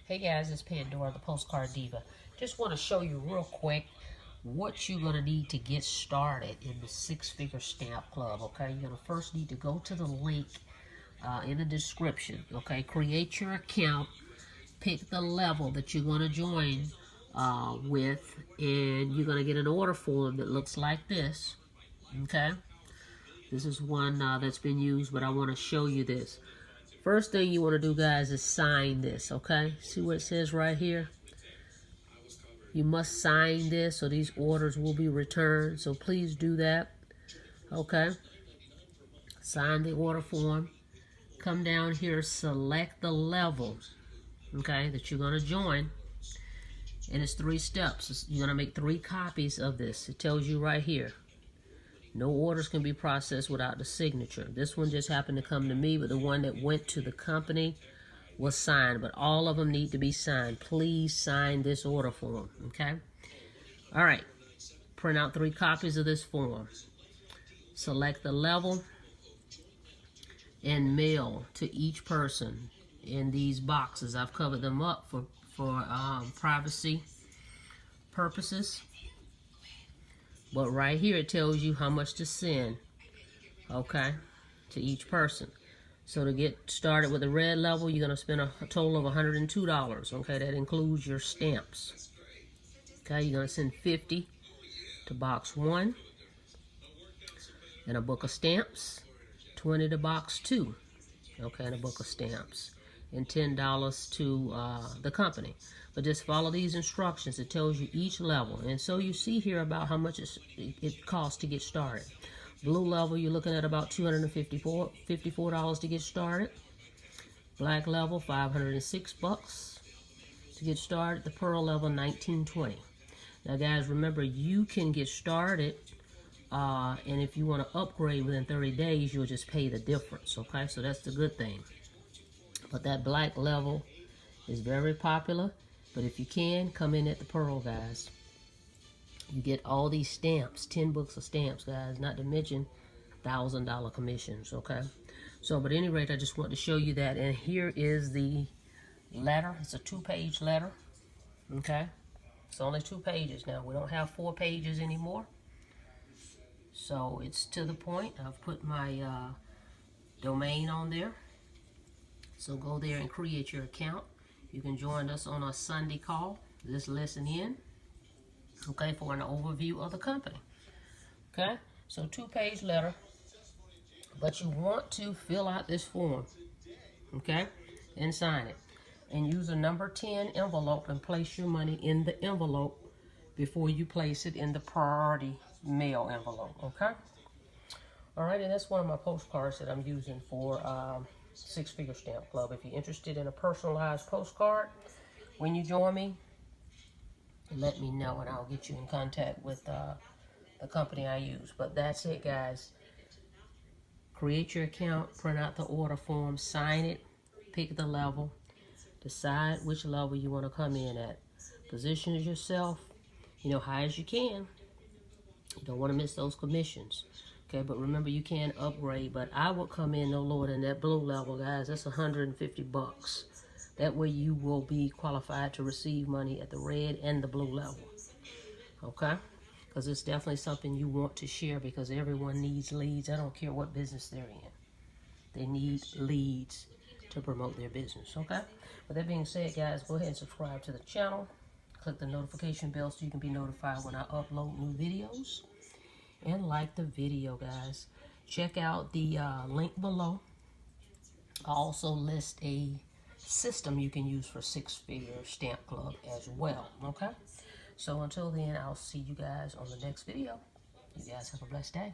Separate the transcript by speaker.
Speaker 1: Hey guys, it's Pandora, the Postcard Diva. Just want to show you real quick what you're going to need to get started in the six-figure stamp club, okay? You're going to first need to go to the link in the description, okay? Create your account, pick the level that you're going to join with, and you're going to get an order form that looks like this, okay? This is one that's been used, but I want to show you this. First thing you want to do, guys, is sign this, okay? See what it says right here? You must sign this, so these orders will be returned. So please do that, okay? Sign the order form. Come down here, select the level, okay, that you're going to join. And it's 3 steps. You're going to make 3 copies of this. It tells you right here. No orders can be processed without the signature. This one just happened to come to me, but the one that went to the company was signed. But all of them need to be signed. Please sign this order form, okay? All right. Print out 3 copies of this form. Select the level and mail to each person in these boxes. I've covered them up for privacy purposes. But right here it tells you how much to send, okay, to each person. So to get started with the red level, you're going to spend a total of $102, okay? That includes your stamps. Okay, you're going to send 50 to box 1, and a book of stamps, 20 to box 2, okay, and a book of stamps, and $10 to the company. But just follow these instructions. It tells you each level. And so you see here about how much it costs to get started. Blue level, you're looking at about $254 to get started. Black level, $506 to get started. The pearl level, $19.20. Now guys, remember, you can get started, and if you want to upgrade within 30 days, you'll just pay the difference, okay? So that's the good thing. But that black level is very popular. But if you can, come in at the pearl, guys. You get all these stamps, 10 books of stamps, guys, not to mention $1,000 commissions, okay? So, but at any rate, I just want to show you that. And here is the letter. It's a 2-page letter, okay? It's only 2 pages now. We don't have 4 pages anymore. So it's to the point. I've put my domain on there. So go there and create your account. You can join us on a Sunday call. Just listen in, okay, for an overview of the company. Okay, so 2-page letter, but you want to fill out this form, okay, and sign it. And use a number 10 envelope and place your money in the envelope before you place it in the priority mail envelope, okay? All right, and that's one of my postcards that I'm using for Six-Figure Stamp Club. If you're interested in a personalized postcard, when you join me, let me know and I'll get you in contact with the company I use. But that's it, guys. Create your account, print out the order form, sign it, pick the level, decide which level you want to come in at. Position yourself, high as you can. You don't want to miss those commissions. Okay, but remember, you can upgrade, but I will come in no lower than that blue level, guys. That's $150. That way you will be qualified to receive money at the red and the blue level. Okay? Because it's definitely something you want to share, because everyone needs leads. I don't care what business they're in. They need leads to promote their business. Okay? With that being said, guys, go ahead and subscribe to the channel. Click the notification bell so you can be notified when I upload new videos. And like the video, guys. Check out the link below. I also list a system you can use for Six-Figure Stamp Club as well, okay? So until then, I'll see you guys on the next video. You guys have a blessed day.